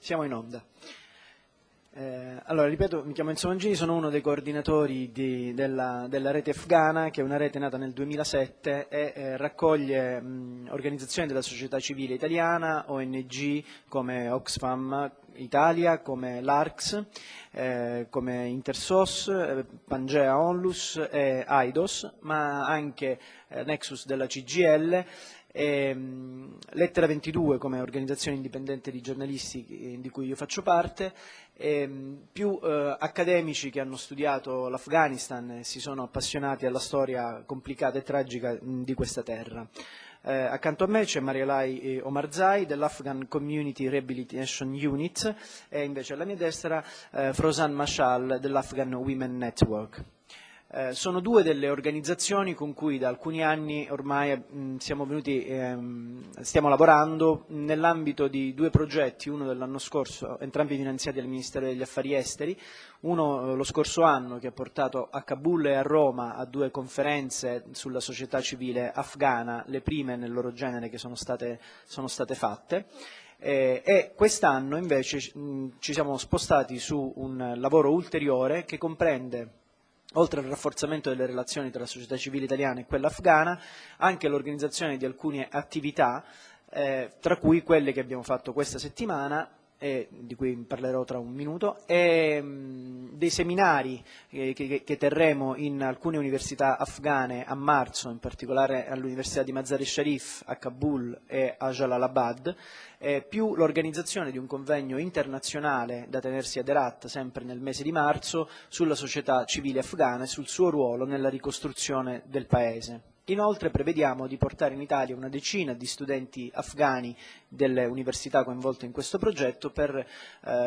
Siamo in onda. Allora, ripeto, mi chiamo Enzo Mangini, sono uno dei coordinatori della rete Afgana, che è una rete nata nel 2007 e raccoglie organizzazioni della società civile italiana, ONG come OXFAM Italia, come l'ARCS, come Intersos, Pangea Onlus e AIDOS, ma anche NEXUS della CGIL, Lettera 22 come organizzazione indipendente di giornalisti di cui io faccio parte, più accademici che hanno studiato l'Afghanistan e si sono appassionati alla storia complicata e tragica di questa terra. Accanto a me c'è Marialai Omarzai dell'Afghan Community Rehabilitation Unit e invece alla mia destra Frozan Mashal dell'Afghan Women Network. Sono due delle organizzazioni con cui da alcuni anni ormai stiamo lavorando nell'ambito di due progetti, uno dell'anno scorso, entrambi finanziati dal Ministero degli Affari Esteri, uno lo scorso anno che ha portato a Kabul e a Roma a due conferenze sulla società civile afghana, le prime nel loro genere che sono state fatte. E quest'anno invece ci siamo spostati su un lavoro ulteriore che comprende, oltre al rafforzamento delle relazioni tra la società civile italiana e quella afghana, anche l'organizzazione di alcune attività, tra cui quelle che abbiamo fatto questa settimana, di cui parlerò tra un minuto, e dei seminari che terremo in alcune università afghane a marzo, in particolare all'Università di Mazar-e Sharif a Kabul e a Jalalabad, più l'organizzazione di un convegno internazionale da tenersi ad Herat sempre nel mese di marzo sulla società civile afghana e sul suo ruolo nella ricostruzione del Paese. Inoltre prevediamo di portare in Italia una decina di studenti afghani delle università coinvolte in questo progetto per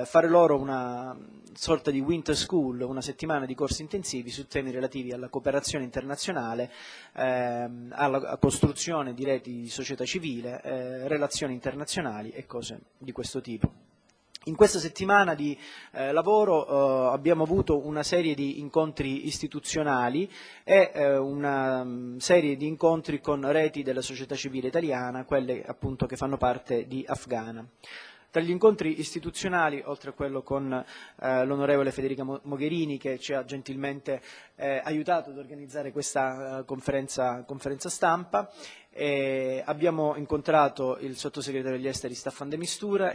fare loro una sorta di winter school, una settimana di corsi intensivi su temi relativi alla cooperazione internazionale, alla costruzione di reti di società civile, relazioni internazionali e cose di questo tipo. In questa settimana di lavoro abbiamo avuto una serie di incontri istituzionali e una serie di incontri con reti della società civile italiana, quelle appunto che fanno parte di Afgana. Tra gli incontri istituzionali, oltre a quello con l'onorevole Federica Mogherini, che ci ha gentilmente aiutato ad organizzare questa conferenza stampa, abbiamo incontrato il sottosegretario degli esteri Staffan de Mistura,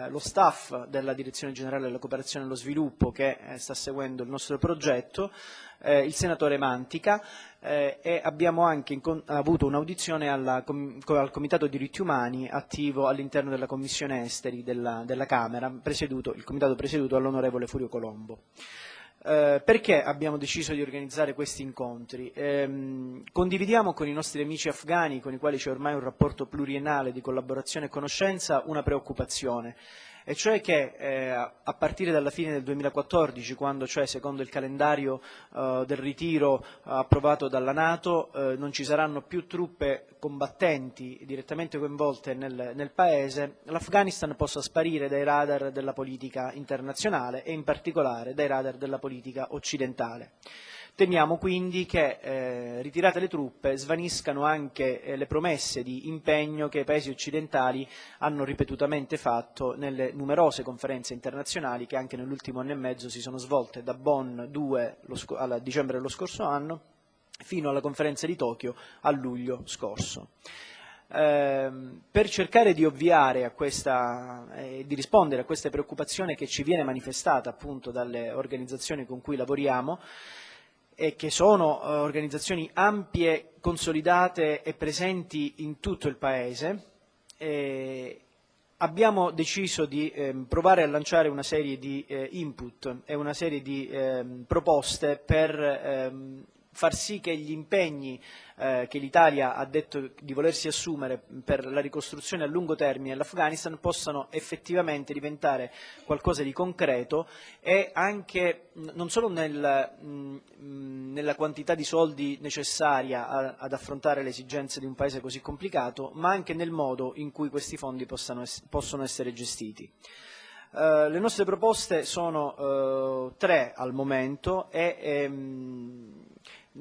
lo staff della Direzione Generale della Cooperazione e dello Sviluppo che sta seguendo il nostro progetto, il senatore Mantica, e abbiamo anche avuto un'audizione al Comitato Diritti Umani attivo all'interno della Commissione Esteri della Camera, il comitato presieduto dall'onorevole Furio Colombo. Perché abbiamo deciso di organizzare questi incontri? Condividiamo con i nostri amici afghani, con i quali c'è ormai un rapporto pluriennale di collaborazione e conoscenza, una preoccupazione, e cioè che a partire dalla fine del 2014, quando cioè secondo il calendario del ritiro approvato dalla Nato non ci saranno più truppe combattenti direttamente coinvolte nel Paese, l'Afghanistan possa sparire dai radar della politica internazionale e in particolare dai radar della politica occidentale. Temiamo quindi che, ritirate le truppe, svaniscano anche le promesse di impegno che i paesi occidentali hanno ripetutamente fatto nelle numerose conferenze internazionali che anche nell'ultimo anno e mezzo si sono svolte, da Bonn 2 a dicembre dello scorso anno fino alla conferenza di Tokyo a luglio scorso. Per cercare di ovviare a di rispondere a questa preoccupazione che ci viene manifestata appunto dalle organizzazioni con cui lavoriamo, e che sono organizzazioni ampie, consolidate e presenti in tutto il Paese, abbiamo deciso di provare a lanciare una serie di input e una serie di proposte per far sì che gli impegni che l'Italia ha detto di volersi assumere per la ricostruzione a lungo termine dell'Afghanistan possano effettivamente diventare qualcosa di concreto e anche non solo nella quantità di soldi necessaria ad affrontare le esigenze di un paese così complicato, ma anche nel modo in cui questi fondi possono essere gestiti. Le nostre proposte sono tre al momento e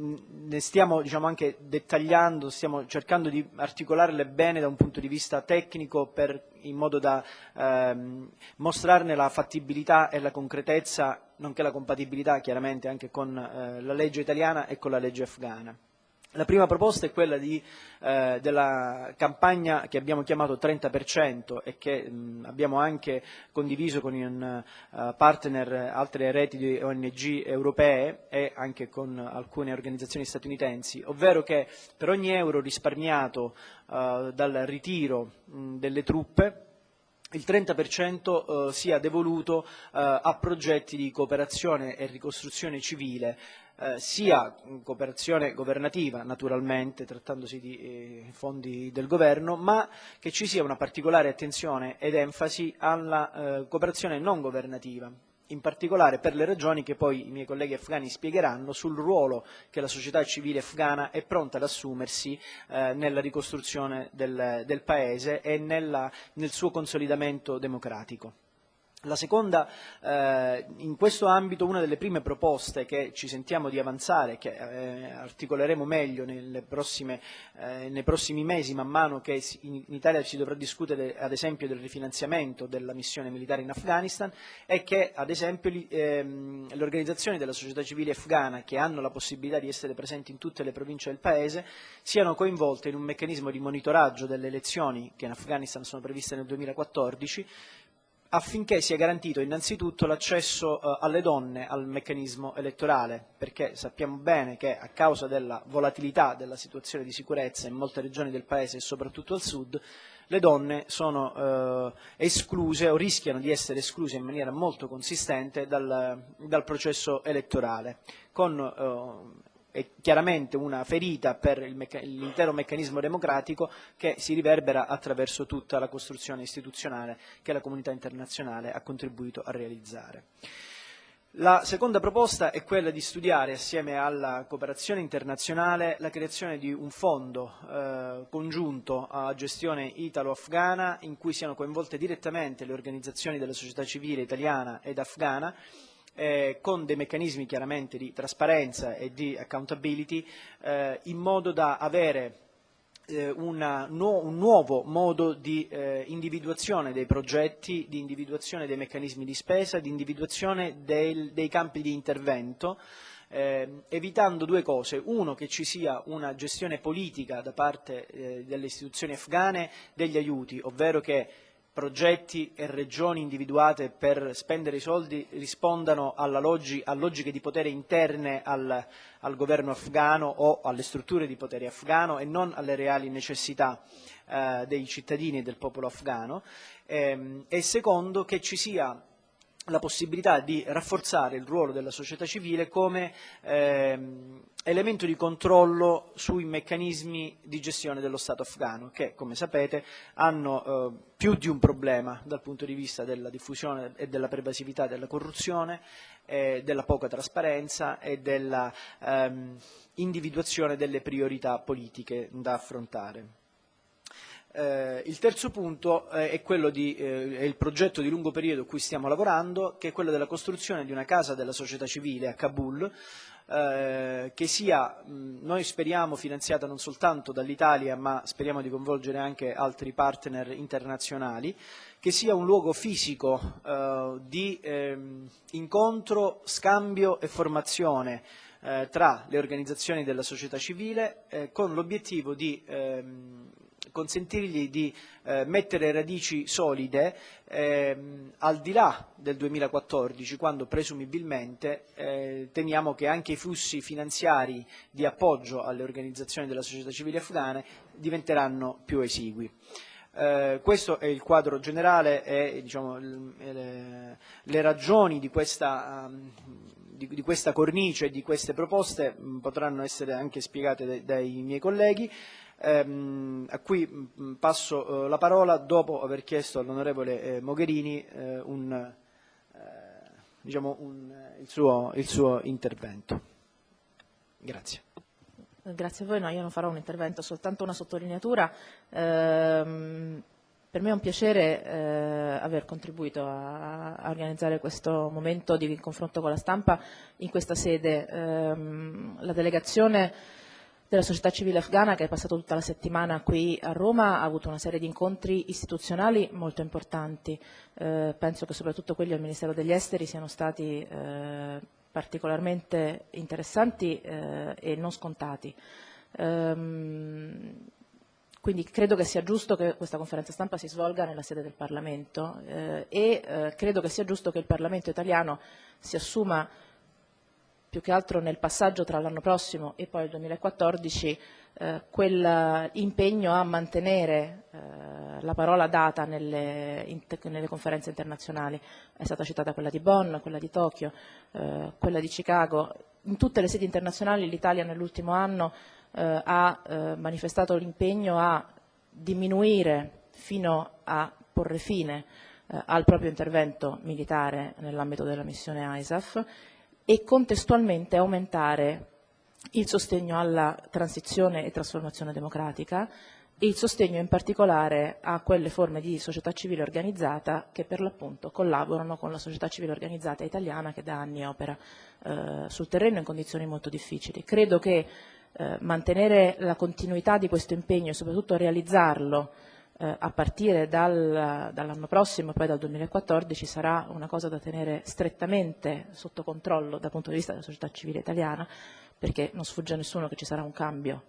ne stiamo anche dettagliando, stiamo cercando di articolarle bene da un punto di vista tecnico in modo da mostrarne la fattibilità e la concretezza, nonché la compatibilità chiaramente anche con la legge italiana e con la legge afghana. La prima proposta è quella della campagna che abbiamo chiamato 30% e che abbiamo anche condiviso con un partner, altre reti di ONG europee e anche con alcune organizzazioni statunitensi, ovvero che per ogni euro risparmiato dal ritiro delle truppe il 30% sia devoluto a progetti di cooperazione e ricostruzione civile, sia cooperazione governativa naturalmente, trattandosi di fondi del governo, ma che ci sia una particolare attenzione ed enfasi alla cooperazione non governativa, in particolare per le ragioni che poi i miei colleghi afghani spiegheranno sul ruolo che la società civile afghana è pronta ad assumersi nella ricostruzione del Paese e nel suo consolidamento democratico. La seconda, in questo ambito, una delle prime proposte che ci sentiamo di avanzare, che articoleremo meglio nei prossimi mesi, man mano che in Italia si dovrà discutere ad esempio del rifinanziamento della missione militare in Afghanistan, è che ad esempio le organizzazioni della società civile afghana, che hanno la possibilità di essere presenti in tutte le province del Paese, siano coinvolte in un meccanismo di monitoraggio delle elezioni che in Afghanistan sono previste nel 2014, affinché sia garantito innanzitutto l'accesso alle donne al meccanismo elettorale, perché sappiamo bene che a causa della volatilità della situazione di sicurezza in molte regioni del Paese e soprattutto al sud, le donne sono escluse o rischiano di essere escluse in maniera molto consistente dal processo elettorale, con è chiaramente una ferita per l'intero meccanismo democratico che si riverbera attraverso tutta la costruzione istituzionale che la comunità internazionale ha contribuito a realizzare. La seconda proposta è quella di studiare, assieme alla cooperazione internazionale, la creazione di un fondo congiunto a gestione italo-afghana in cui siano coinvolte direttamente le organizzazioni della società civile italiana ed afghana, con dei meccanismi chiaramente di trasparenza e di accountability, in modo da avere un nuovo modo di individuazione dei progetti, di individuazione dei meccanismi di spesa, di individuazione dei campi di intervento, evitando due cose: uno, che ci sia una gestione politica da parte delle istituzioni afghane degli aiuti, ovvero che progetti e regioni individuate per spendere i soldi rispondano a logiche di potere interne al governo afghano o alle strutture di potere afghano e non alle reali necessità dei cittadini e del popolo afghano, e secondo, che ci sia la possibilità di rafforzare il ruolo della società civile come elemento di controllo sui meccanismi di gestione dello Stato afghano, che come sapete hanno più di un problema dal punto di vista della diffusione e della pervasività della corruzione, della poca trasparenza e della individuazione delle priorità politiche da affrontare. Il terzo punto è il progetto di lungo periodo a cui stiamo lavorando, che è quello della costruzione di una casa della società civile a Kabul, che sia, noi speriamo, finanziata non soltanto dall'Italia, ma speriamo di coinvolgere anche altri partner internazionali, che sia un luogo fisico di incontro, scambio e formazione tra le organizzazioni della società civile, con l'obiettivo di consentirgli di mettere radici solide al di là del 2014, quando presumibilmente temiamo che anche i flussi finanziari di appoggio alle organizzazioni della società civile afghane diventeranno più esigui. Questo è il quadro generale e le ragioni di questa cornice e di queste proposte potranno essere anche spiegate dai miei colleghi, a cui passo la parola dopo aver chiesto all'onorevole Mogherini il suo intervento. Grazie. Grazie a voi, no, io non farò un intervento, soltanto una sottolineatura. Per me è un piacere aver contribuito a organizzare questo momento di confronto con la stampa in questa sede. La delegazione della società civile afghana, che è passato tutta la settimana qui a Roma, ha avuto una serie di incontri istituzionali molto importanti. Penso che soprattutto quelli al Ministero degli Esteri siano stati particolarmente interessanti e non scontati. Quindi credo che sia giusto che questa conferenza stampa si svolga nella sede del Parlamento credo che sia giusto che il Parlamento italiano si assuma, più che altro nel passaggio tra l'anno prossimo e poi il 2014, quell'impegno a mantenere la parola data nelle conferenze internazionali. È stata citata quella di Bonn, quella di Tokyo, quella di Chicago. In tutte le sedi internazionali l'Italia nell'ultimo anno ha manifestato l'impegno a diminuire fino a porre fine al proprio intervento militare nell'ambito della missione ISAF e contestualmente aumentare il sostegno alla transizione e trasformazione democratica e il sostegno in particolare a quelle forme di società civile organizzata che per l'appunto collaborano con la società civile organizzata italiana che da anni opera sul terreno in condizioni molto difficili. Credo che mantenere la continuità di questo impegno e soprattutto realizzarlo a partire dall'anno prossimo e poi dal 2014 sarà una cosa da tenere strettamente sotto controllo dal punto di vista della società civile italiana, perché non sfugge a nessuno che ci sarà un cambio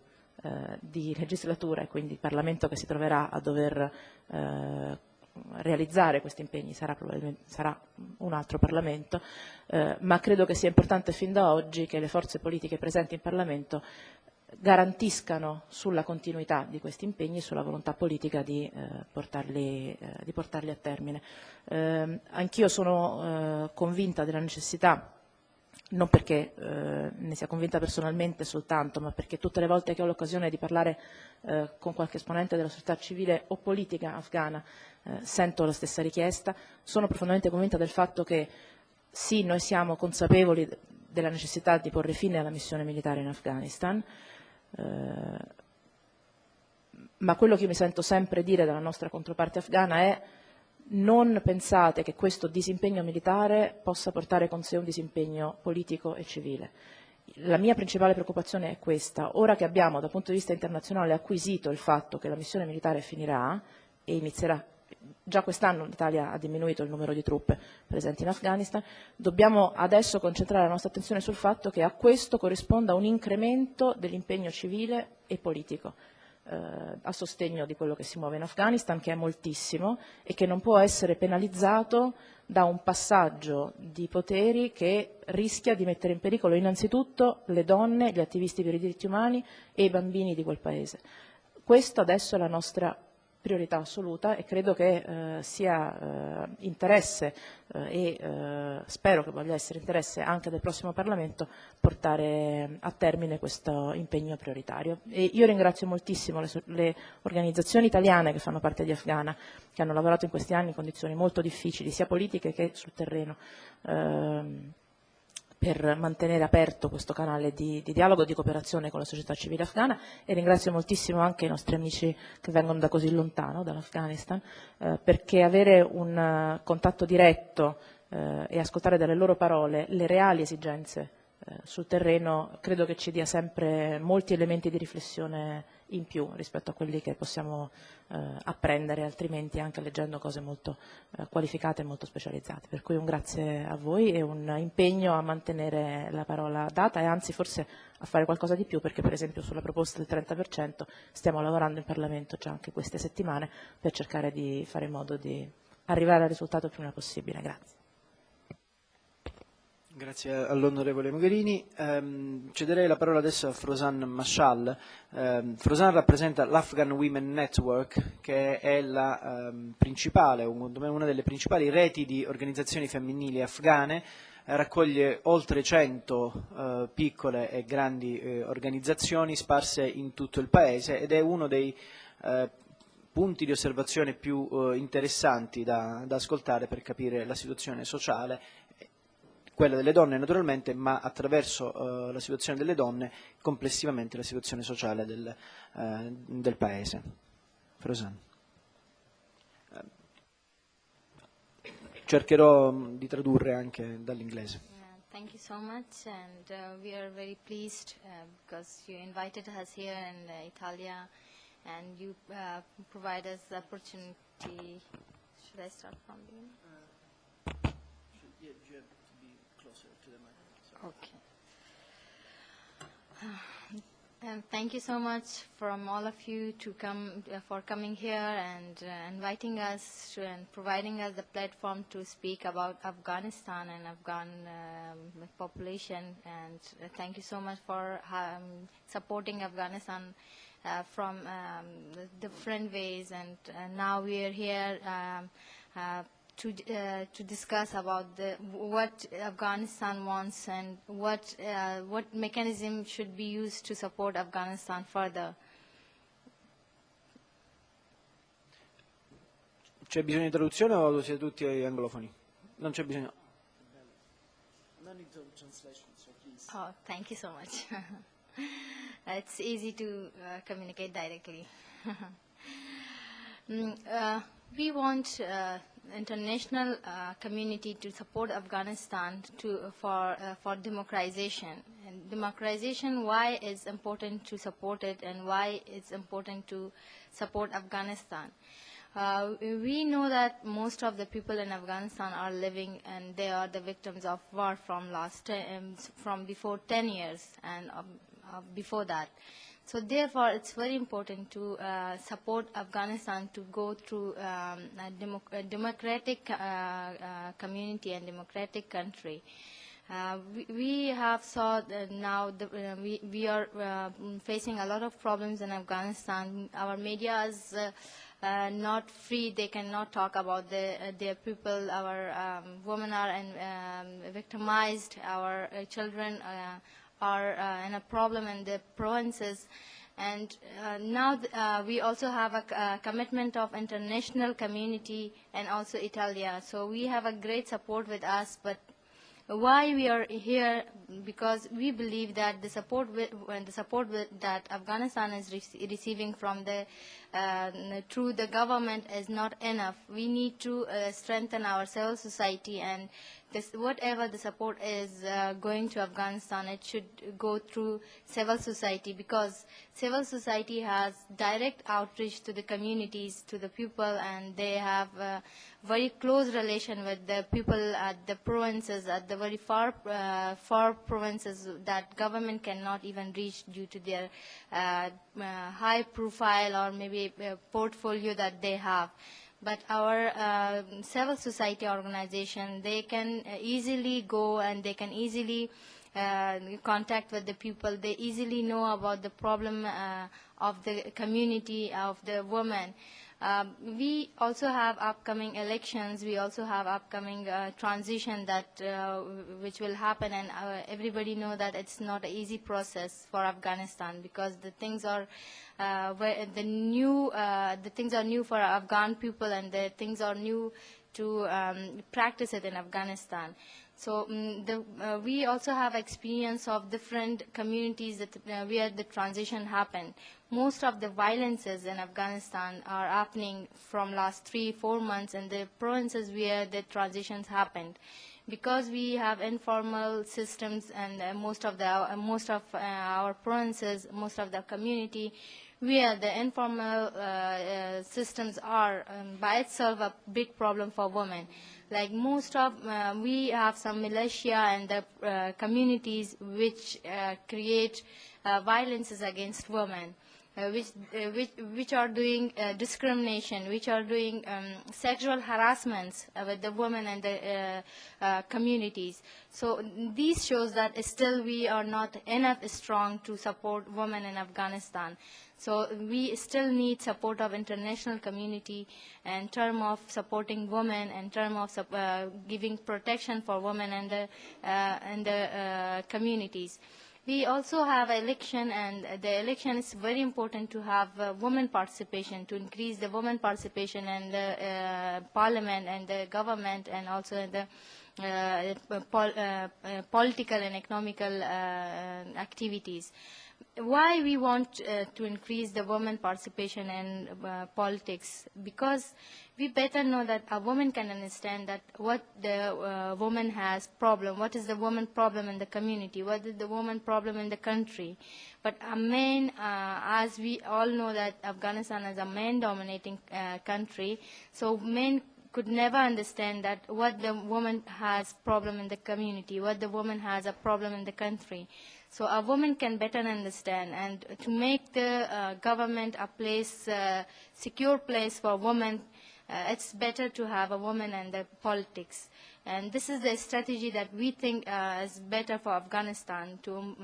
di legislatura e quindi il Parlamento che si troverà a dover realizzare questi impegni sarà un altro Parlamento, ma credo che sia importante fin da oggi che le forze politiche presenti in Parlamento garantiscano sulla continuità di questi impegni e sulla volontà politica di portarli a termine. Anch'io sono convinta della necessità, non perché ne sia convinta personalmente soltanto, ma perché tutte le volte che ho l'occasione di parlare con qualche esponente della società civile o politica afghana sento la stessa richiesta. Sono profondamente convinta del fatto che sì, noi siamo consapevoli della necessità di porre fine alla missione militare in Afghanistan, ma quello che io mi sento sempre dire dalla nostra controparte afghana è: non pensate che questo disimpegno militare possa portare con sé un disimpegno politico e civile. La mia principale preoccupazione è questa: ora che abbiamo dal punto di vista internazionale acquisito il fatto che la missione militare finirà e inizierà, già quest'anno l'Italia ha diminuito il numero di truppe presenti in Afghanistan, dobbiamo adesso concentrare la nostra attenzione sul fatto che a questo corrisponda un incremento dell'impegno civile e politico a sostegno di quello che si muove in Afghanistan, che è moltissimo e che non può essere penalizzato da un passaggio di poteri che rischia di mettere in pericolo innanzitutto le donne, gli attivisti per i diritti umani e i bambini di quel paese. Questo adesso è la nostra priorità assoluta e credo che sia interesse e spero che voglia essere interesse anche del prossimo Parlamento portare a termine questo impegno prioritario. E io ringrazio moltissimo le organizzazioni italiane che fanno parte di Afgana, che hanno lavorato in questi anni in condizioni molto difficili, sia politiche che sul terreno, per mantenere aperto questo canale di dialogo e di cooperazione con la società civile afghana, e ringrazio moltissimo anche i nostri amici che vengono da così lontano, dall'Afghanistan, perché avere un contatto diretto e ascoltare dalle loro parole le reali esigenze sul terreno credo che ci dia sempre molti elementi di riflessione in più rispetto a quelli che possiamo apprendere altrimenti anche leggendo cose molto qualificate e molto specializzate. Per cui un grazie a voi e un impegno a mantenere la parola data e anzi forse a fare qualcosa di più, perché per esempio sulla proposta del 30% stiamo lavorando in Parlamento già anche queste settimane per cercare di fare in modo di arrivare al risultato il prima possibile. Grazie. Grazie all'onorevole Mogherini. Cederei la parola adesso a Frosan Mashal. Frosan rappresenta l'Afghan Women Network, che è la principale, una delle principali reti di organizzazioni femminili afghane. Raccoglie oltre 100 piccole e grandi organizzazioni sparse in tutto il Paese ed è uno dei punti di osservazione più interessanti da ascoltare per capire la situazione sociale, quella delle donne naturalmente, ma attraverso la situazione delle donne complessivamente la situazione sociale del Paese. Frosan. cercherò di tradurre anche dall'inglese. Thank you so much, and we are very pleased because you invited us here in Italia, and you provide us the opportunity. Should I start from the beginning? You have to be closer to the microphone. Okay. Thank you so much from all of you to come for coming here and inviting us to, and providing us the platform to speak about Afghanistan and Afghan population. And thank you so much for supporting Afghanistan from different ways. And now we are here to discuss about what Afghanistan wants and what mechanism should be used to support Afghanistan further. C'è bisogno di traduzione o siete tutti anglofoni? Non c'è bisogno. No need to translation, so please. Oh, thank you so much. It's easy to communicate directly. We want international community to support Afghanistan for democratization. And democratization, why it's important to support it and why it's important to support Afghanistan. We know that most of the people in Afghanistan are living and they are the victims of war from before 10 years and before that. So therefore, it's very important to support Afghanistan to go through a democratic community and democratic country. We have saw that now we are facing a lot of problems in Afghanistan. Our media is not free. They cannot talk about their people. Our women are victimized. Our children are in a problem in the provinces. And now we also have a commitment of international community and also Italia. So we have a great support with us. But why we are here? Because we believe that the support that Afghanistan is receiving from through the government is not enough. We need to strengthen our civil society, and whatever the support is going to Afghanistan, it should go through civil society, because civil society has direct outreach to the communities, to the people, and they have a very close relation with the people at the provinces, at the very far provinces that government cannot even reach due to their high profile or maybe portfolio that they have. But our civil society organization, they can easily go and they can easily contact with the people. They easily know about the problem of the community, of the women. We also have upcoming elections. We also have upcoming transition that which will happen, and everybody know that it's not an easy process for Afghanistan, because the things are the things are new for Afghan people, and the things are new to practice it in Afghanistan. So we also have experience of different communities that where the transition happened. Most of the violences in Afghanistan are happening from last 3-4 months in the provinces where the transitions happened. Because we have informal systems, and most of our provinces, most of the community, where the informal systems are by itself a big problem for women. Like most of, we have some militia and the communities which create violences against women, which are doing discrimination, which are doing sexual harassments with the women and the communities. So these shows that still we are not enough strong to support women in Afghanistan. So we still need support of international community in terms of supporting women, in terms of giving protection for women and the communities. We also have election, and the election is very important to have women participation, to increase the women participation in the parliament and the government, and also in the political and economical activities. why we want to increase the women participation in politics? Because we better know that a woman can understand that what the woman has problem, what is the woman problem in the community, what is the woman problem in the country. But a man, as we all know that Afghanistan is a man-dominating country, so men could never understand that what the woman has problem in the community, what the woman has a problem in the country. So a woman can better understand, and to make the government a place, secure place for women, it's better to have a woman in the politics. And this is the strategy that we think is better for Afghanistan, to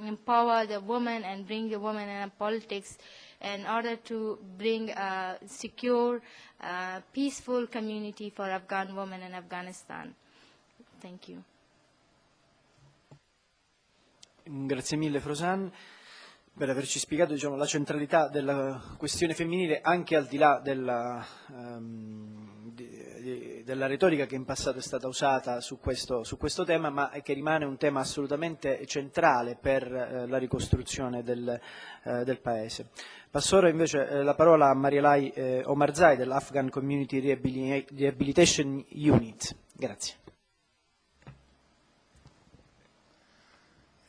empower the woman and bring the woman in politics in order to bring a secure, peaceful community for Afghan women in Afghanistan. Thank you. Grazie mille Frosan per averci spiegato, diciamo, la centralità della questione femminile anche al di là della retorica che in passato è stata usata su questo tema, ma che rimane un tema assolutamente centrale per la ricostruzione del Paese. Passo ora invece la parola a Marielai Omarzai dell'Afghan Community Rehabilitation Unit. Grazie.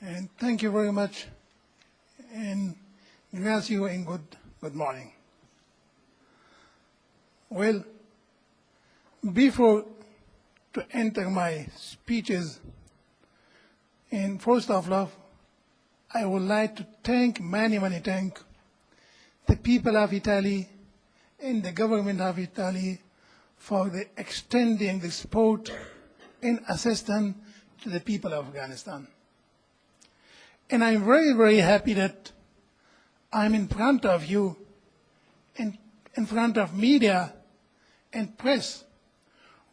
And thank you very much, and grazie and good morning. Well, before to enter my speeches, and first of all, I would like to thank many the people of Italy and the government of Italy for the extending the support and assistance to the people of Afghanistan. And I'm very happy that I'm in front of you, in front of media and press,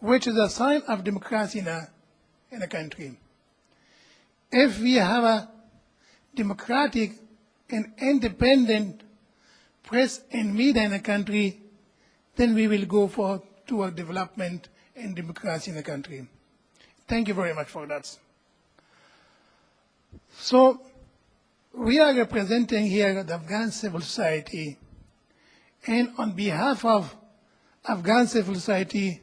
which is a sign of democracy in a country. If we have a democratic and independent press and media in a country, then we will go toward development and democracy in the country. Thank you very much for that. So, we are representing here the Afghan civil society, and on behalf of Afghan civil society,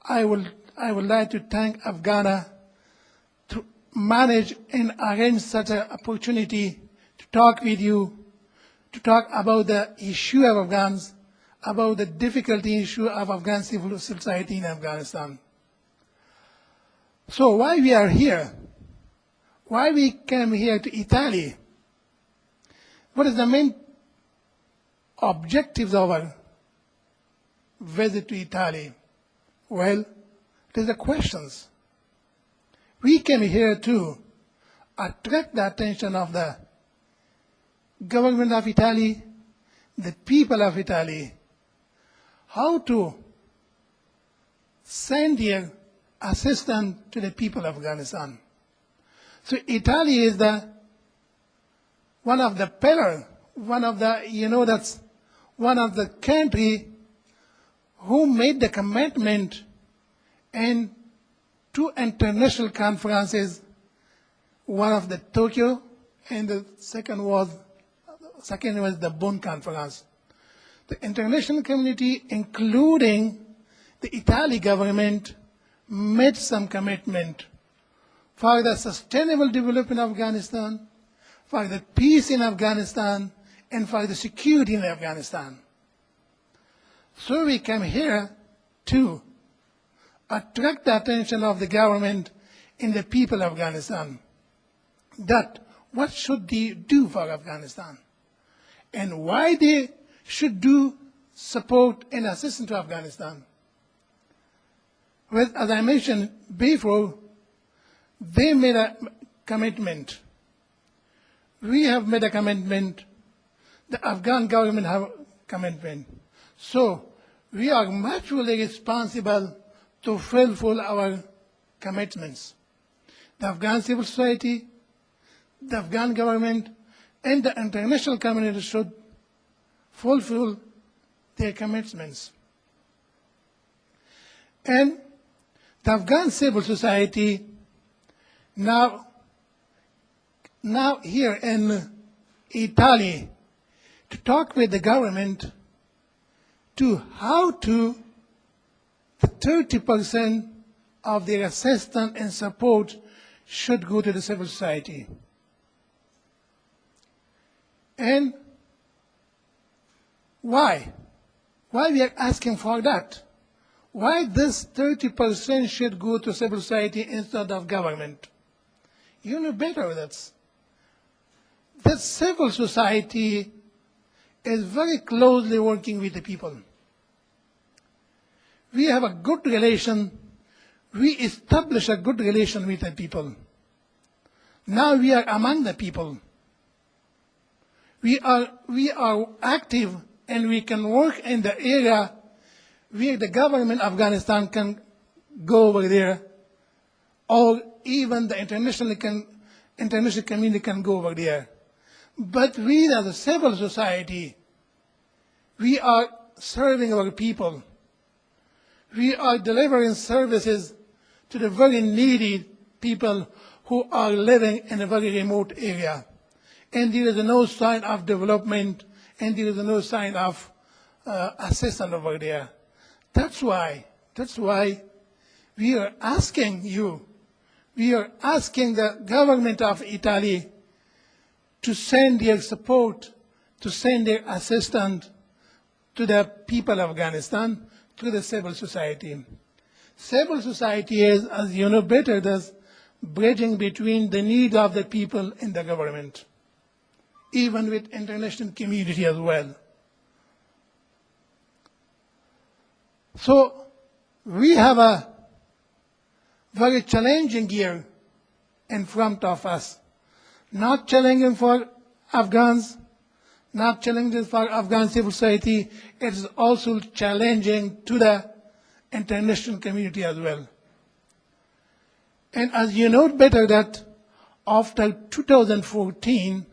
I would like to thank Afgana to manage and arrange such an opportunity to talk with you, to talk about the issue of Afghans, about the difficulty issue of Afghan civil society in Afghanistan. So why we are here? Why we came here to Italy? What is the main objectives of our visit to Italy? Well, there's the questions. We came here to attract the attention of the government of Italy, the people of Italy, how to send their assistance to the people of Afghanistan. So Italy is one of the pillars, that's one of the country who made the commitment in 2 international conferences, one of the Tokyo, and the second was the Bonn conference. The international community, including the Italian government, made some commitment for the sustainable development of Afghanistan, for the peace in Afghanistan, and for the security in Afghanistan. So we came here to attract the attention of the government and the people of Afghanistan, that what should they do for Afghanistan, and why they should do support and assistance to Afghanistan. Well, as I mentioned before, they made a commitment. We have made a commitment. The Afghan government have a commitment. So we are mutually responsible to fulfill our commitments. The Afghan civil society, the Afghan government, and the international community should fulfill their commitments. And the Afghan civil society now here in Italy to talk with the government to how to the 30% of their assistance and support should go to the civil society. And why? Why we are asking for that? Why this 30% should go to civil society instead of government? You know better that civil society is very closely working with the people. We have a good relation. We establish a good relation with the people. Now we are among the people. We are active and we can work in the area where the government of Afghanistan can go over there, or even the international community can go over there. But we as a civil society, we are serving our people. We are delivering services to the very needy people who are living in a very remote area. And there is no sign of development, and there is no sign of assistance over there. That's why we are asking you, we are asking the government of Italy to send their support, to send their assistance to the people of Afghanistan, to the civil society. Civil society is, as you know better, the bridging between the needs of the people and the government, even with international community as well. So we have a very challenging year in front of us. Not challenging for Afghans, not challenging for Afghan civil society, it is also challenging to the international community as well. And as you know better that after 2014,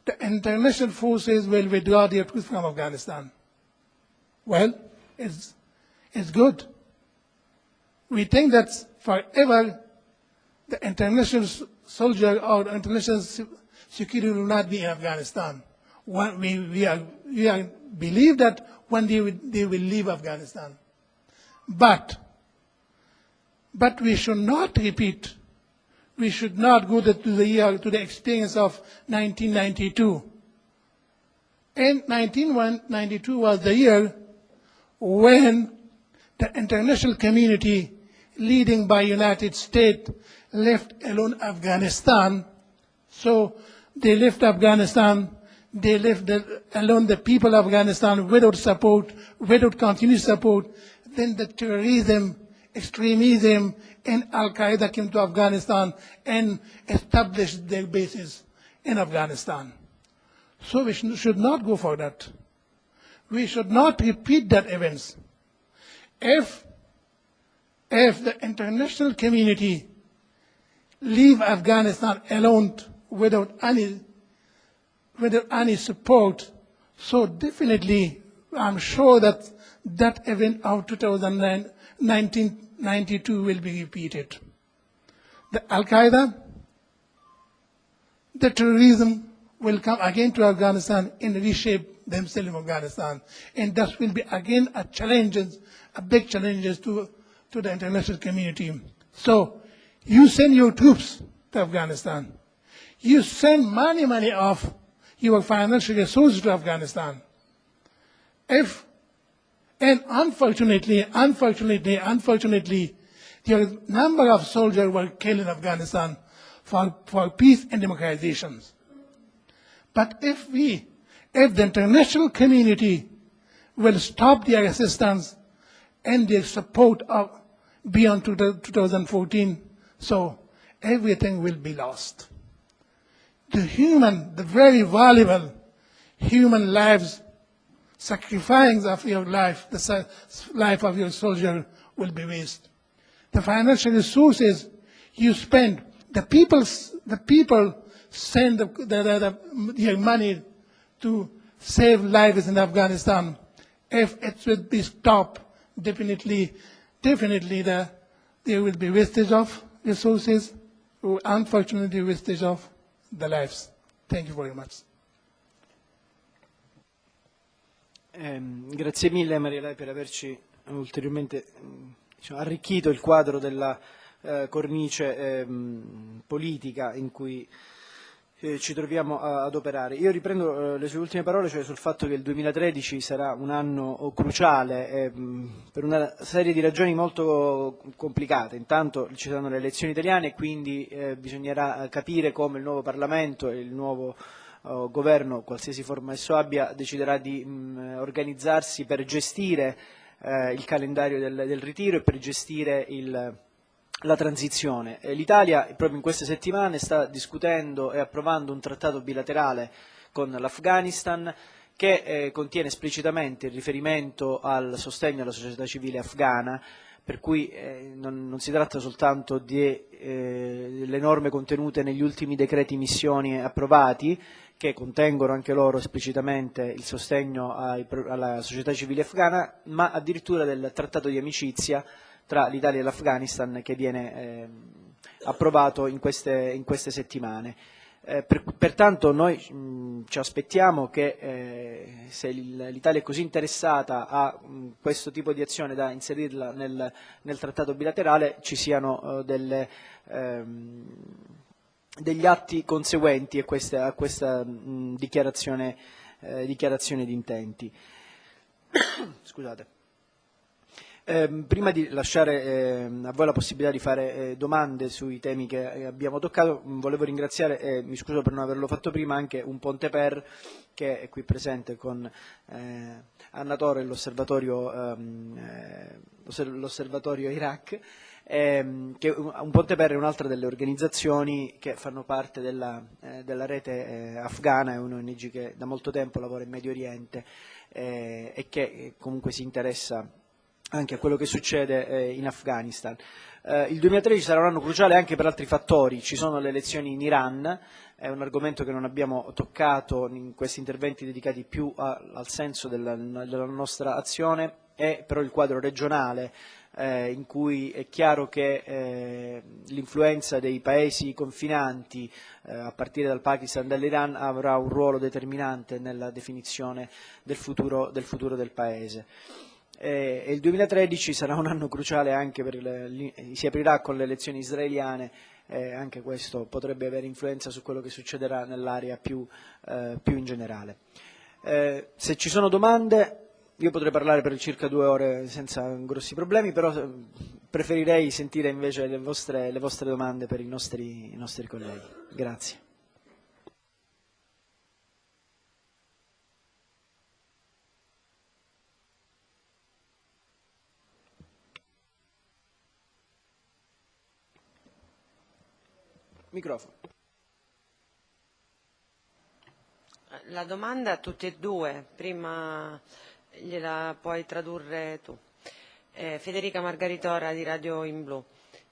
the international forces will withdraw their troops from Afghanistan. Well, it's good. We think that forever the international soldier or international security will not be in Afghanistan. We believe that one day they will leave Afghanistan. But we should not repeat. We should not go to the experience of 1992. And 1992 was the year when the international community, leading by United States, left alone Afghanistan. So they left Afghanistan, they left alone the people of Afghanistan without support, without continuous support. Then the terrorism, extremism, and Al-Qaeda came to Afghanistan and established their bases in Afghanistan. So we should not go for that. We should not repeat that events. If the international community leave Afghanistan alone without any support, so definitely I'm sure that that event of 1992 will be repeated. The Al-Qaeda, the terrorism will come again to Afghanistan and reshape themselves in Afghanistan. And that will be again a big challenge to the international community. So you send your troops to Afghanistan. You send money of your financial resources to Afghanistan. And unfortunately, there are a number of soldiers were killed in Afghanistan for peace and democratization. But if the international community will stop their assistance and their support beyond 2014, so everything will be lost. The very valuable human lives, sacrificing of your life, the life of your soldier will be wasted. The financial resources you spend, the people send their money to save lives in Afghanistan. If it will be stopped, definitely there will be wastage of resources, or unfortunately wastage of the lives. Thank you very much. Grazie mille Mariela per averci ulteriormente arricchito il quadro della cornice politica in cui ci troviamo ad operare. Io riprendo le sue ultime parole, cioè sul fatto che il 2013 sarà un anno cruciale per una serie di ragioni molto complicate. Intanto ci saranno le elezioni italiane e quindi bisognerà capire come il nuovo Parlamento e il nuovo governo, qualsiasi forma esso abbia, deciderà di organizzarsi per gestire il calendario del ritiro e per gestire la transizione. L'Italia proprio in queste settimane sta discutendo e approvando un trattato bilaterale con l'Afghanistan che contiene esplicitamente il riferimento al sostegno alla società civile afghana, per cui non si tratta soltanto delle norme contenute negli ultimi decreti missioni approvati, che contengono anche loro esplicitamente il sostegno alla società civile afghana, ma addirittura del trattato di amicizia tra l'Italia e l'Afghanistan che viene approvato in queste settimane. Pertanto noi ci aspettiamo che se l'Italia è così interessata a questo tipo di azione da inserirla nel trattato bilaterale ci siano degli atti conseguenti a questa dichiarazione di intenti. Scusate. Prima di lasciare a voi la possibilità di fare domande sui temi che abbiamo toccato, volevo ringraziare, mi scuso per non averlo fatto prima, anche un Ponte Per che è qui presente con Anna Torre, l'osservatorio Iraq, che un Ponte Per è un'altra delle organizzazioni che fanno parte della rete afghana, è un'ONG che da molto tempo lavora in Medio Oriente e che comunque si interessa anche a quello che succede in Afghanistan. Il 2013 sarà un anno cruciale anche per altri fattori, ci sono le elezioni in Iran, è un argomento che non abbiamo toccato in questi interventi dedicati più al senso della nostra azione, è però il quadro regionale in cui è chiaro che l'influenza dei paesi confinanti a partire dal Pakistan e dall'Iran avrà un ruolo determinante nella definizione del futuro del Paese. E il 2013 sarà un anno cruciale anche si aprirà con le elezioni israeliane, anche questo potrebbe avere influenza su quello che succederà nell'area più in generale. Se ci sono domande, io potrei parlare per circa 2 ore senza grossi problemi, però preferirei sentire invece le vostre domande per i nostri colleghi. Grazie. Microfono. La domanda a tutti e due, prima gliela puoi tradurre tu. Federica Margaritora di Radio in Blu.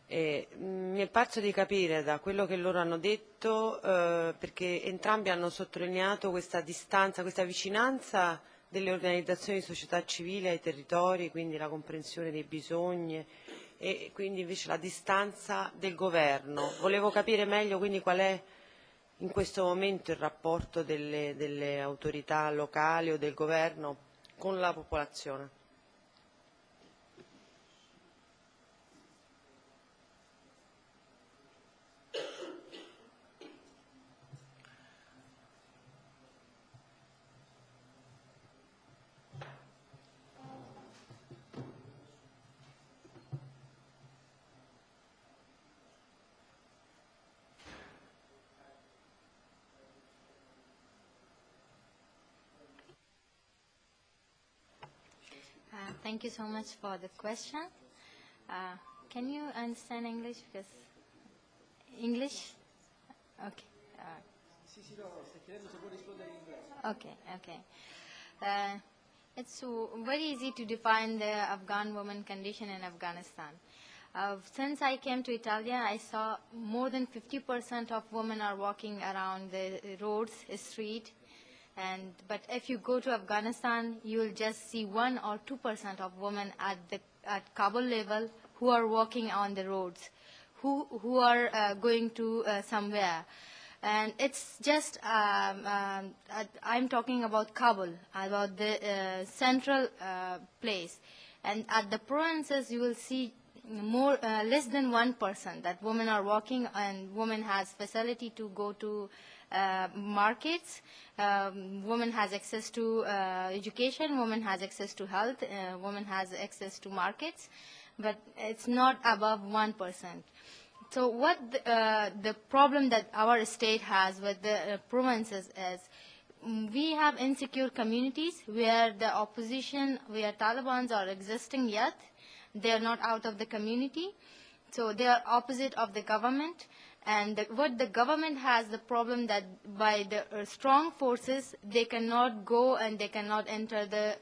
Mi è parso di capire da quello che loro hanno detto, perché entrambi hanno sottolineato questa distanza, questa vicinanza delle organizzazioni di società civile ai territori, quindi la comprensione dei bisogni e quindi invece la distanza del governo. Volevo capire meglio quindi qual è in questo momento il rapporto delle autorità locali o del governo con la popolazione. Thank you so much for the question. Can you understand English? Because English? Okay. Okay. It's very easy to define the Afghan woman condition in Afghanistan. Since I came to Italy, I saw more than 50% of women are walking around the roads, street. But if you go to Afghanistan, you will just see 1 or 2% of women at Kabul level who are walking on the roads, who are going to somewhere. And it's just, I'm talking about Kabul, about the central place. And at the provinces, you will see more, less than 1% that women are working, and women has facility to go to markets. Women has access to education. Women has access to health. Women has access to markets, but it's not above 1%. So what the problem that our state has with the provinces is, we have insecure communities where the opposition, where Talibans are existing yet. They are not out of the community. So they are opposite of the government. And what the government has the problem that by the strong forces, they cannot go and they cannot enter the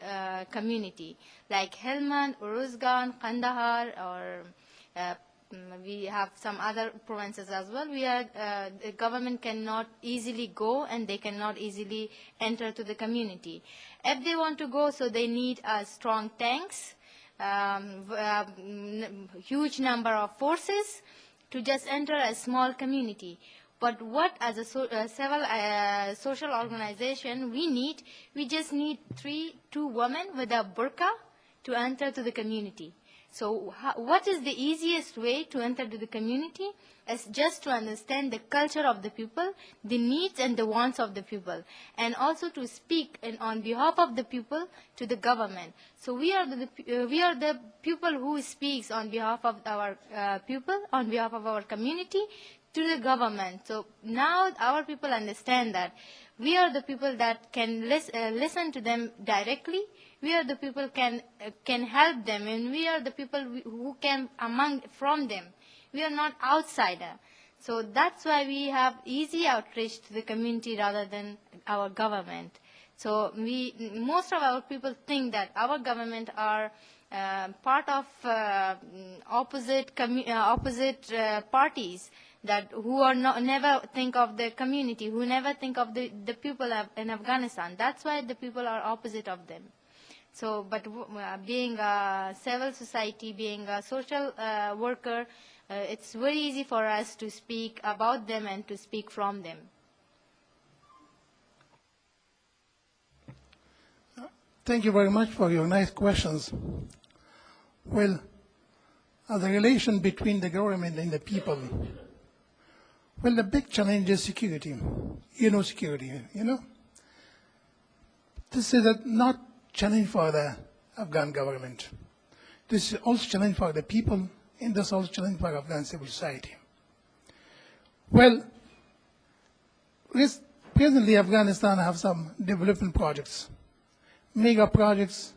community. Like Helmand, Uruzgan, Kandahar, or we have some other provinces as well. The government cannot easily go and they cannot easily enter to the community. If they want to go, so they need strong tanks, huge number of forces to just enter a small community. But what as a social organization we just need 2 women with a burqa to enter to the community. So what is the easiest way to enter to the community? Is just to understand the culture of the people, the needs and the wants of the people, and also to speak on behalf of the people to the government. So we are the people who speaks on behalf of our people, on behalf of our community, to the government. So now our people understand that we are the people that can listen to them directly. We are the people can help them, and we are the people who can from them. We are not outsider. So that's why we have easy outreach to the community rather than our government. So most of our people think that our government are part of opposite parties that who are never think of the community, who never think of the people in Afghanistan. That's why the people are opposite of them. So, but being a civil society, being a social worker, it's very easy for us to speak about them and to speak from them. Thank you very much for your nice questions. Well, the relation between the government and the people, well, the big challenge is security. Security, This is not challenge for the Afghan government. This is also challenge for the people, and this is also challenge for Afghan civil society. Well, presently Afghanistan have some development projects, mega projects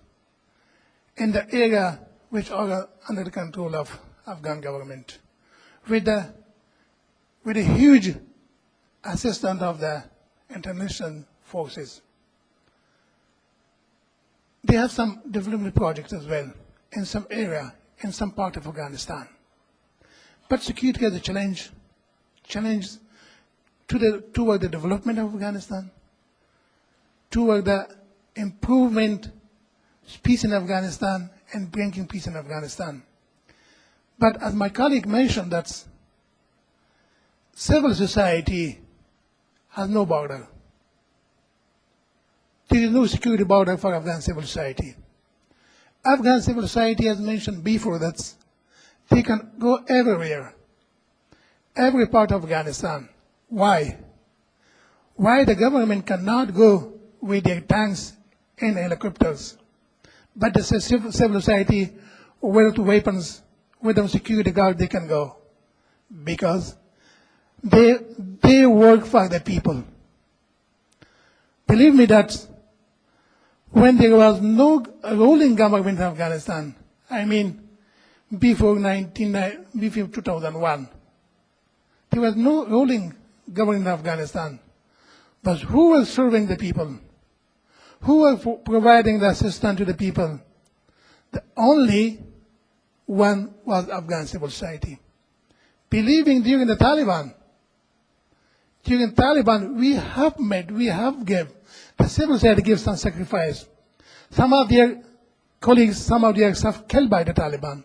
in the area which are under the control of Afghan government, with a huge assistance of the international forces. They have some development projects as well in some area, in some part of Afghanistan. But security is a challenge toward the development of Afghanistan, toward the improvement, peace in Afghanistan, and bringing peace in Afghanistan. But as my colleague mentioned, that civil society has no border. There is no security border for Afghan civil society. Afghan civil society, as mentioned before, that they can go everywhere, every part of Afghanistan. Why? Why the government cannot go with their tanks and helicopters, but the civil society with weapons, with a security guard, they can go? Because they work for the people. Believe me that when there was no ruling government in Afghanistan, before 2001, there was no ruling government in Afghanistan. But who was serving the people? Who was providing the assistance to the people? The only one was Afghan civil society. Believing during the Taliban, we have given, the civil society gives some sacrifice. Some of their colleagues, some of their staff killed by the Taliban.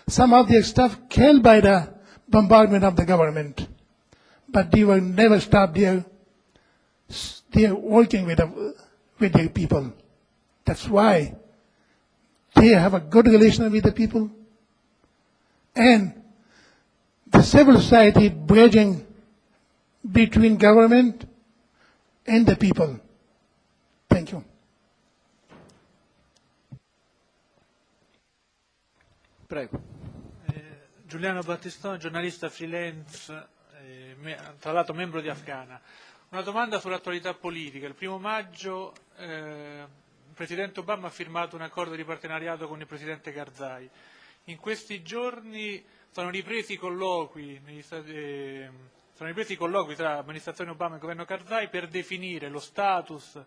Some of their staff killed by the bombardment of the government. but they will never stop their working with their people. That's why they have a good relation with the people, and the civil society bridging between government and the people. Thank you. Prego. Giuliano Battistone, giornalista freelance, tra l'altro membro di Afgana. Una domanda sull'attualità politica. Il 1° maggio il Presidente Obama ha firmato un accordo di partenariato con il Presidente Karzai. In questi giorni sono ripresi i colloqui tra amministrazione Obama e governo Karzai per definire lo status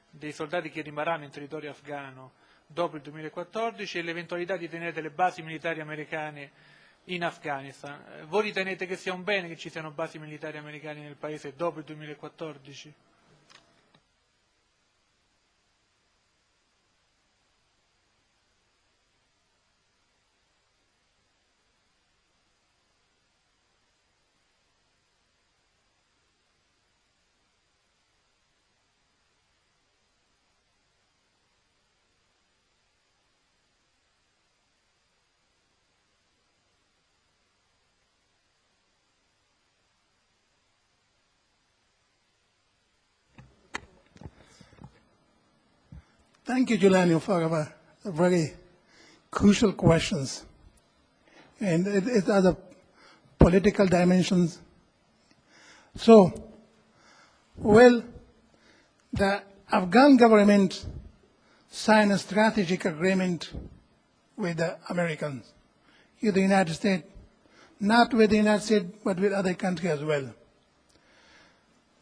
dei soldati che rimarranno in territorio afghano dopo il 2014 e l'eventualità di tenere delle basi militari americane in Afghanistan. Voi ritenete che sia un bene che ci siano basi militari americane nel paese dopo il 2014? Thank you, Giuliano, for a very crucial questions. And it has a political dimensions. So, well, the Afghan government signed a strategic agreement with the Americans, with the United States, not with the United States, but with other countries as well.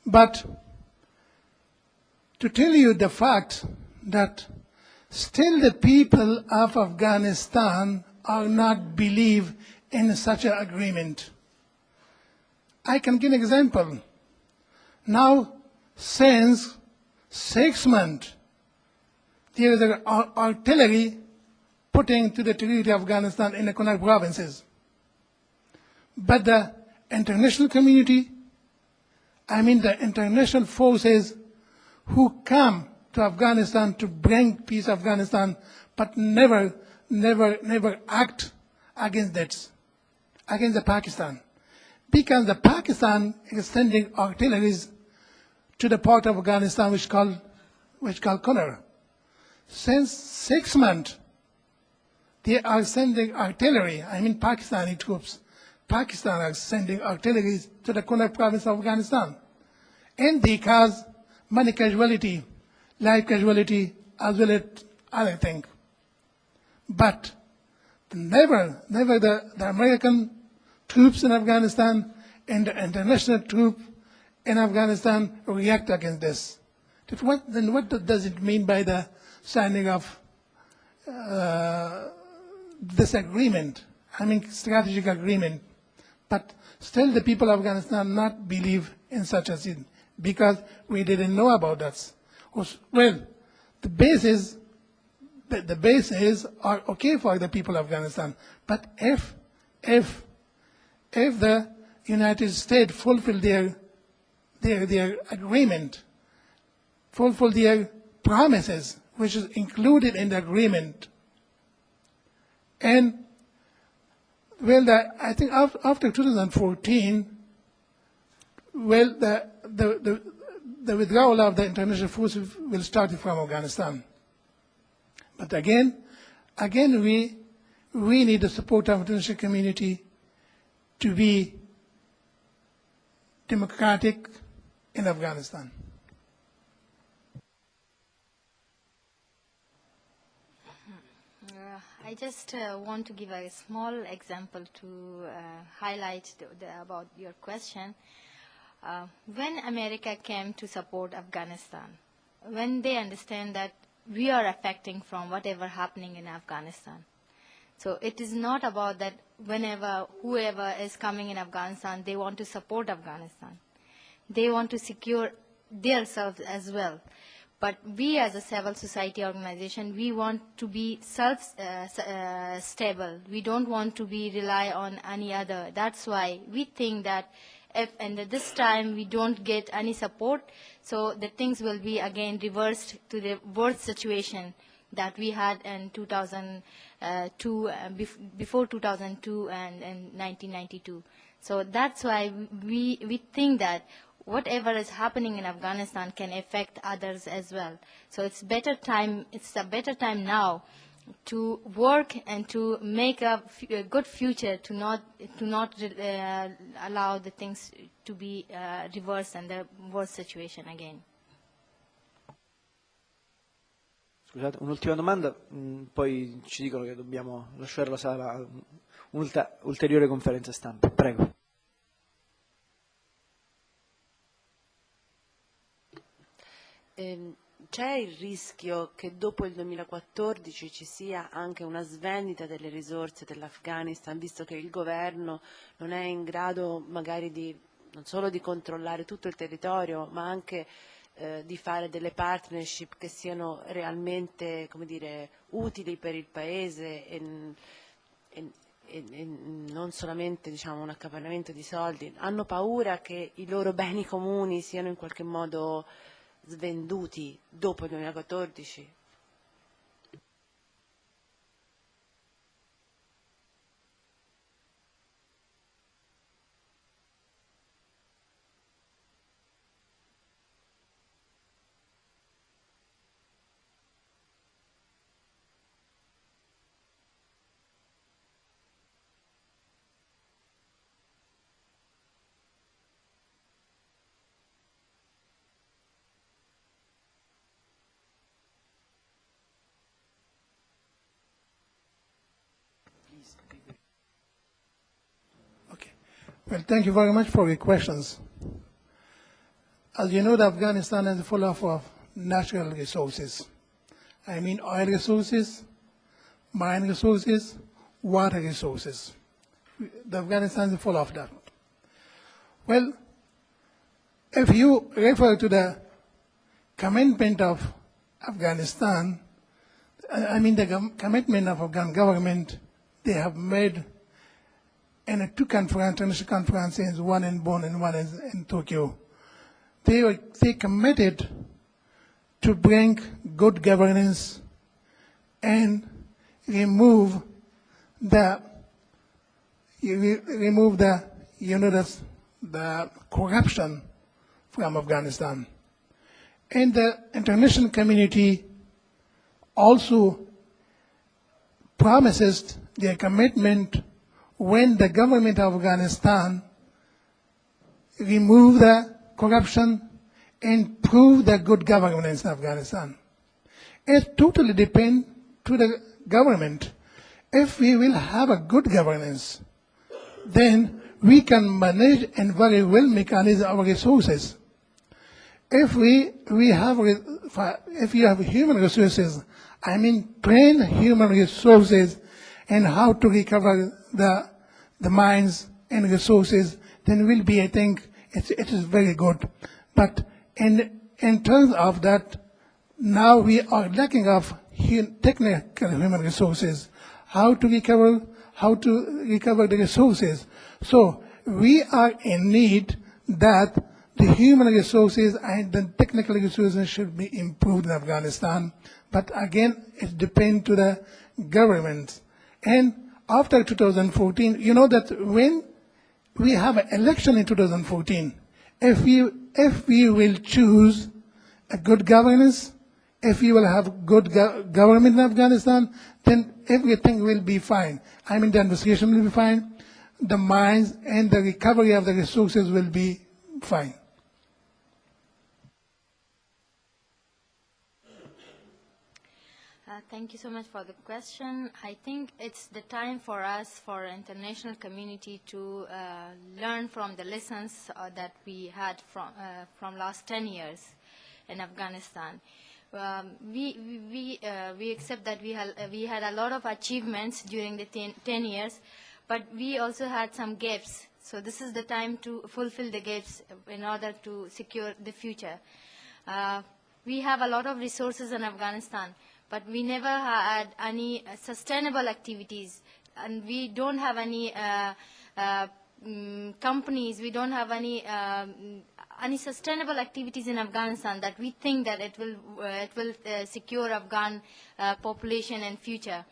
But to tell you the fact that still the people of Afghanistan are not believe in such an agreement. I can give an example. Now, since 6 months, there is artillery putting to the territory of Afghanistan in the Kunar provinces. But the international community, I mean the international forces who come to Afghanistan to bring peace to Afghanistan, but never act against that, against the Pakistan. Because the Pakistan is sending artilleries to the part of Afghanistan which called Kunar. Since 6 months, they are sending artillery, I mean Pakistani troops. Pakistan are sending artillery to the Kunar province of Afghanistan. And they cause many casualty, life casualty, as well as other things. But never the American troops in Afghanistan and the international troops in Afghanistan react against this. Then what does it mean by the signing of this agreement? I mean, strategic agreement. But still the people of Afghanistan not believe in such a thing because we didn't know about that. Well, the bases are okay for the people of Afghanistan, but if the United States fulfill their agreement, fulfill their promises, which is included in the agreement, and well, I think after 2014, well, the withdrawal of the international forces will start from Afghanistan. But again, we need the support of the international community to be democratic in Afghanistan. I just want to give a small example to highlight about your question. When America came to support Afghanistan, when they understand that we are affecting from whatever happening in Afghanistan. So it is not about that whenever, whoever is coming in Afghanistan, they want to support Afghanistan. They want to secure themselves as well. But we as a civil society organization, we want to be stable. We don't want to rely on any other. That's why we think that and this time we don't get any support, so the things will be again reversed to the worst situation that we had in 2002, before 2002 and 1992. So that's why we think that whatever is happening in Afghanistan can affect others as well. So it's a better time now to work and to make a good future, to not allow the things to be reversed and the worst situation again. Scusate, un'ultima domanda, poi ci dicono che dobbiamo lasciare la sala a un'ulteriore conferenza stampa. Prego. C'è il rischio che dopo il 2014 ci sia anche una svendita delle risorse dell'Afghanistan, visto che il governo non è in grado magari non solo di controllare tutto il territorio, ma anche di fare delle partnership che siano realmente, come dire, utili per il Paese e non solamente, diciamo, un accaparramento di soldi. Hanno paura che i loro beni comuni siano in qualche modo svenduti dopo il 2014? Well, thank you very much for your questions. As you know, Afghanistan is full of natural resources. I mean oil resources, marine resources, water resources. Afghanistan is full of that. Well, if you refer to the commitment of Afghanistan, I mean the commitment of Afghan government, they have made in two international conferences, one in Bonn and one in Tokyo. They committed to bring good governance and remove the corruption from Afghanistan. And the international community also promises their commitment when the government of Afghanistan remove the corruption and prove the good governance in Afghanistan. It totally depends to the government. If we will have a good governance, then we can manage and very well manage our resources. If you have human resources, I mean train human resources and how to recover the mines and resources, then will be, I think, it is very good. But in terms of that, now we are lacking of technical human resources, how to recover the resources. So we are in need that the human resources and the technical resources should be improved in Afghanistan. But again, it depends to the government. And after 2014, you know that when we have an election in 2014, if we will choose a good governance, if we will have good government in Afghanistan, then everything will be fine. I mean, the investigation will be fine, the mines and the recovery of the resources will be fine. Thank you so much for the question. I think it's the time for us, for international community, to learn from the lessons that we had from last 10 years in Afghanistan. We accept that we had a lot of achievements during the 10 years, but we also had some gaps. So this is the time to fulfill the gaps in order to secure the future. We have a lot of resources in Afghanistan, but we never had any sustainable activities, and we don't have any companies, we don't have any sustainable activities in Afghanistan that we think that it will secure Afghan population and future.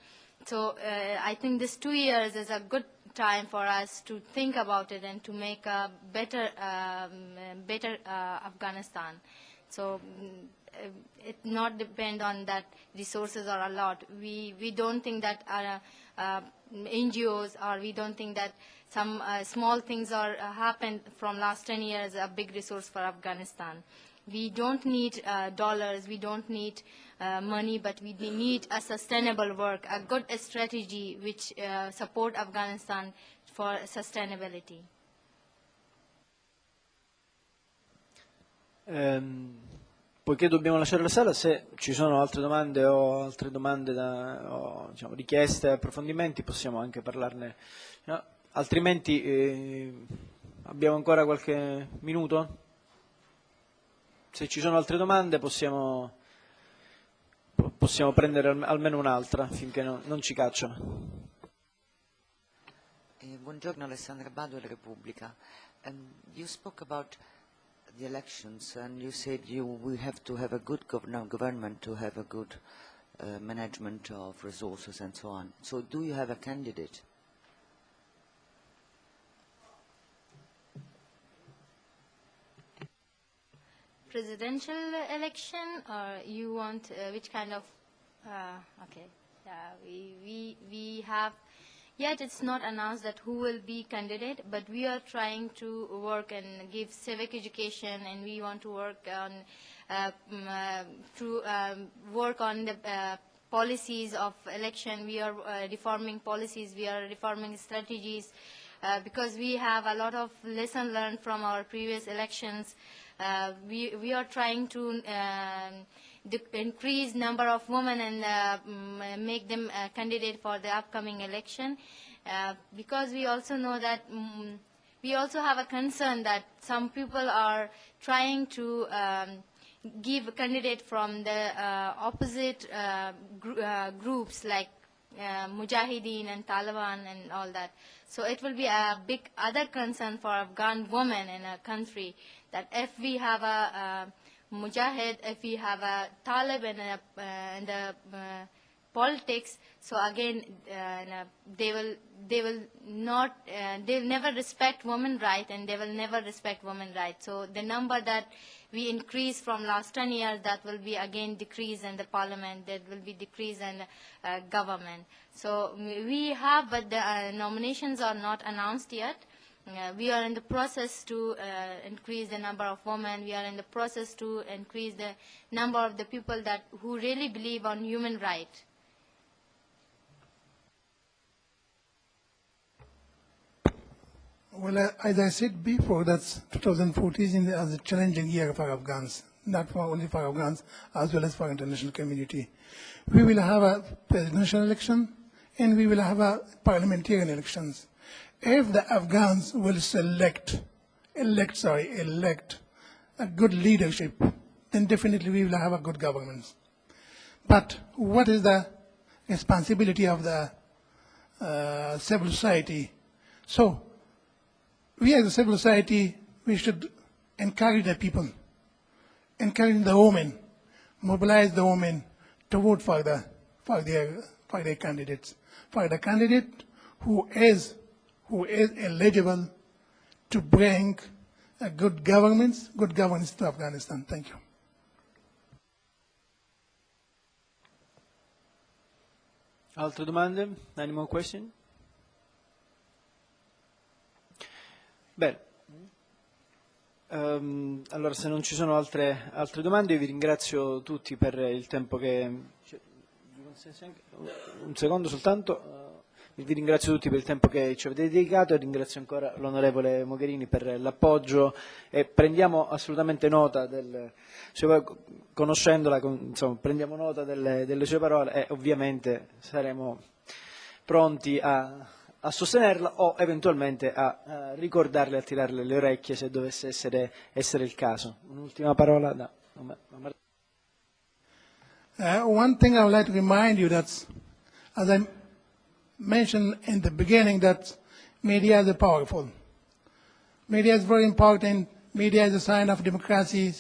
So I think this 2 years is a good time for us to think about it and to make a better Afghanistan. So it not depend on that resources are a lot. We don't think that NGOs, or we don't think that some small things are happened from last 10 years a big resource for Afghanistan. We don't need dollars, we don't need money, but we need a sustainable work, a good strategy which support Afghanistan for sustainability. Poiché dobbiamo lasciare la sala, se ci sono altre domande o diciamo, richieste, approfondimenti, possiamo anche parlarne. No? Altrimenti abbiamo ancora qualche minuto? Se ci sono altre domande possiamo prendere almeno un'altra finché non ci cacciano. Buongiorno, Alessandra Bado, Repubblica. You spoke about the elections and you said we have to have a good government to have a good management of resources and so on. So do you have a candidate? Presidential election, or you want which kind of? Okay, we have. Yet it's not announced that who will be candidate, but we are trying to work and give civic education, and we want to work on work on the policies of election. We are reforming policies. We are reforming strategies because we have a lot of lesson learned from our previous elections. We are trying to increase number of women and make them candidate for the upcoming election, because we also know that we also have a concern that some people are trying to give a candidate from the opposite groups like Mujahideen and Taliban and all that. So it will be a big other concern for Afghan women in a country, that if we have a Mujahid, if we have a Taliban in the politics, so again they will never respect women's rights, and they will never respect women's rights. So the number that we increase from last 10 years, that will be again decrease in the parliament, that will be decrease in government. So we have, but the nominations are not announced yet. We are in the process to increase the number of women. We are in the process to increase the number of the people who really believe on human rights. Well, as I said before, that's 2014 is a challenging year for Afghans, not only for Afghans, as well as for international community. We will have a presidential election, and we will have a parliamentarian elections. If the Afghans will elect a good leadership, then definitely we will have a good government. But what is the responsibility of the civil society? So we as a civil society, we should encourage the people, encourage the women, mobilize the women to vote for their candidates, for the candidate who is eligible to bring a good governance to Afghanistan. Thank you. Altre domande? Any more question? Bene. Allora, se non ci sono altre domande, io vi ringrazio tutti per il tempo che... Un secondo soltanto. Vi ringrazio tutti per il tempo che ci avete dedicato e ringrazio ancora l'onorevole Mogherini per l'appoggio e prendiamo assolutamente nota conoscendola, insomma, prendiamo nota delle sue parole e ovviamente saremo pronti a sostenerla o eventualmente a ricordarle, a tirarle le orecchie se dovesse essere il caso. Un'ultima parola da... One thing I would like to remind you that, as I mentioned in the beginning, that media is powerful. Media is very important. Media is a sign of democracy.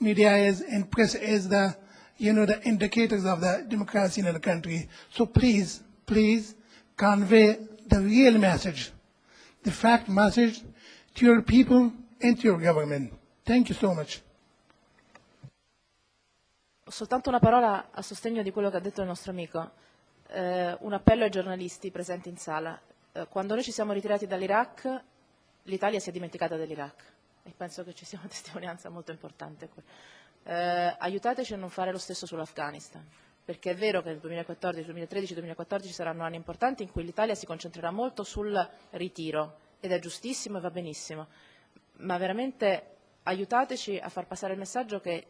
Media is, and press is the, the indicators of the democracy in the country. So please, please convey the real message, the fact message to your people and to your government. Thank you so much. Soltanto una parola a sostegno di quello che ha detto il nostro amico. Un appello ai giornalisti presenti in sala. Quando noi ci siamo ritirati dall'Iraq, l'Italia si è dimenticata dell'Iraq e penso che ci sia una testimonianza molto importante. Aiutateci a non fare lo stesso sull'Afghanistan, perché è vero che nel 2014, 2013, 2014 saranno anni importanti in cui l'Italia si concentrerà molto sul ritiro, ed è giustissimo e va benissimo, ma veramente aiutateci a far passare il messaggio che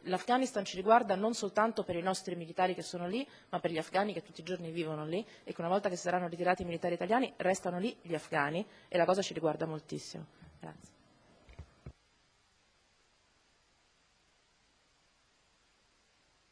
l'Afghanistan ci riguarda non soltanto per i nostri militari che sono lì, ma per gli afghani che tutti i giorni vivono lì e che una volta che saranno ritirati i militari italiani restano lì gli afghani, e la cosa ci riguarda moltissimo. Grazie.